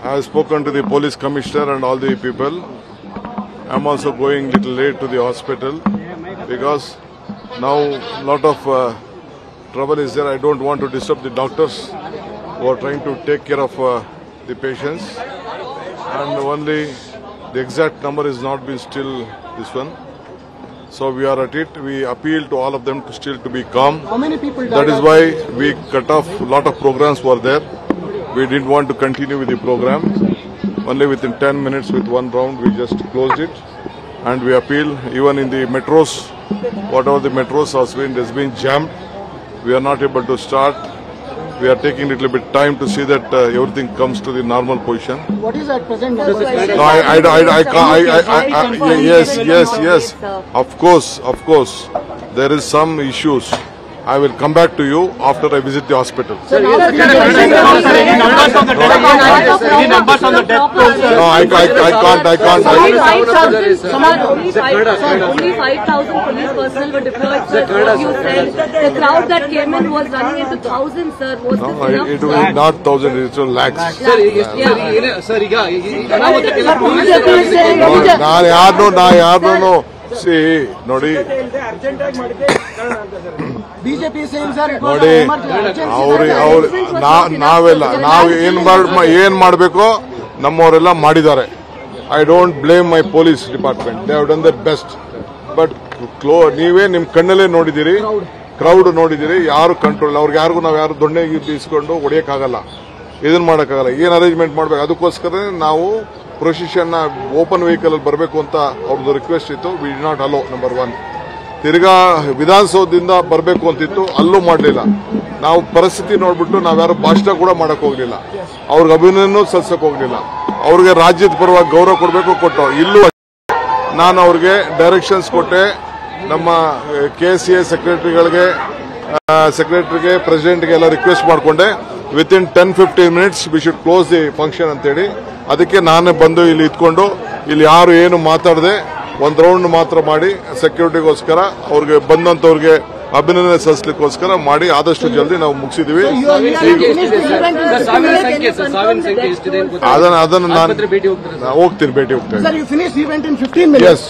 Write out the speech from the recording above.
I have spoken to the police commissioner and all the people. I am also going little late to the hospital because now a lot of trouble is there. I don't want to disturb the doctors who are trying to take care of the patients, and only the exact number is not been still this one. So we are at it. We appeal to all of them to still to be calm. How many people died? That is why we cut off a lot of programs were there. We didn't want to continue with the program. Only within 10 minutes with one round we just closed it. And we appeal even in the metros, whatever the metros has been jammed. We are not able to start. We are taking a little bit time to see that everything comes to the normal position. What is at present? No, yes. Of course. There is some issues. I will come back to you after I visit the hospital. Sir, No, I can't. Only 5,000 police personnel were deployed, sir. What you said, the crowd that came in was running into thousands, sir. Was No, this enough? it was not thousands, it was lakhs. No. See, Nodi. BJP is saying, sir, it was ನೋಡಿ emergency. ನಾವೆಲ್ಲ ನಾವು ಏನ್ ಮಾಡಬೇಕು ನಮ್ಮವರೆಲ್ಲ ಮಾಡಿದ್ದಾರೆ. I don't blame my police department. They have done their best. But ನೀವೇ ನಿಮ್ ಕಣ್ಣಲ್ಲೇ ನೋಡಿದಿರಿ, ಕ್ರೌಡ್ ನೋಡಿದಿರಿ, ಯಾರು ಕಂಟ್ರೋಲ್, ಅವ್ರಿಗೆ ಯಾರಿಗೂ ನಾವು ಯಾರು ದೊಣ್ಣೆ ಇಸ್ಕೊಂಡು ಹೊಡೆಯಕ್ಕಾಗಲ್ಲ, ಇದನ್ನ ಮಾಡಕ್ಕಾಗಲ್ಲ. ಏನ್ ಅರೇಂಜ್ಮೆಂಟ್ ಮಾಡ್ಬೇಕು, ಅದಕ್ಕೋಸ್ಕರ ನಾವು ಪ್ರೊಸೆಷನ್ ಓಪನ್ ವೆಹಿಕಲ್ ಅಲ್ಲಿ ಬರಬೇಕು ಅಂತ ಅವ್ರದ್ದು ರಿಕ್ವೆಸ್ಟ್ ಇತ್ತು. We did not allow, number 1. ತಿರ್ಗಾ ವಿಧಾನಸೌಧದಿಂದ ಬರಬೇಕು ಅಂತಿತ್ತು, ಅಲ್ಲೂ ಮಾಡಲಿಲ್ಲ. ನಾವು ಪರಿಸ್ಥಿತಿ ನೋಡ್ಬಿಟ್ಟು ನಾವ್ಯಾರು ಭಾಷಣ ಕೂಡ ಮಾಡಕ್ ಹೋಗ್ಲಿಲ್ಲ, ಅವ್ರಿಗೆ ಅಭಿನಂದನೆ ಸಲ್ಲಿಸಕ್ ಹೋಗ್ಲಿಲ್ಲ. ಅವ್ರಿಗೆ ರಾಜ್ಯದ ಪರವಾಗಿ ಗೌರವ ಕೊಡಬೇಕು, ಕೊಟ್ಟು ಇಲ್ಲೂ ನಾನು ಅವ್ರಿಗೆ ಡೈರೆಕ್ಷನ್ಸ್ ಕೊಟ್ಟೆ. ನಮ್ಮ KCA ಸೆಕ್ರೆಟರಿಗೆ ಪ್ರೆಸಿಡೆಂಟ್ಗೆ ಎಲ್ಲ ರಿಕ್ವೆಸ್ಟ್ ಮಾಡಿಕೊಂಡೆ. Within 10-15 minutes we should close the function ಅಂತೇಳಿ. ಅದಕ್ಕೆ ನಾನೇ ಬಂದು ಇಲ್ಲಿ ಇದ್ಕೊಂಡು ಇಲ್ಲಿ ಯಾರು ಏನು ಮಾತಾಡದೆ ಒಂದು ರೌಂಡ್ ಮಾತ್ರ ಮಾಡಿ ಸೆಕ್ಯೂರಿಟಿಗೋಸ್ಕರ ಅವ್ರಿಗೆ ಬಂದಂತವ್ರಿಗೆ ಅಭಿನಂದನೆ ಸಲ್ಲಿಸಲಿಕ್ಕೋಸ್ಕರ ಮಾಡಿ ಆದಷ್ಟು ಜಲ್ದಿ ನಾವು ಮುಗಿಸಿದೀವಿ. ಅದನ್ನ ನಾನು ಹೋಗ್ತೀನಿ, ಭೇಟಿ ಹೋಗ್ತೇನೆ. Sir, you finished the event in 15 minutes. Yes.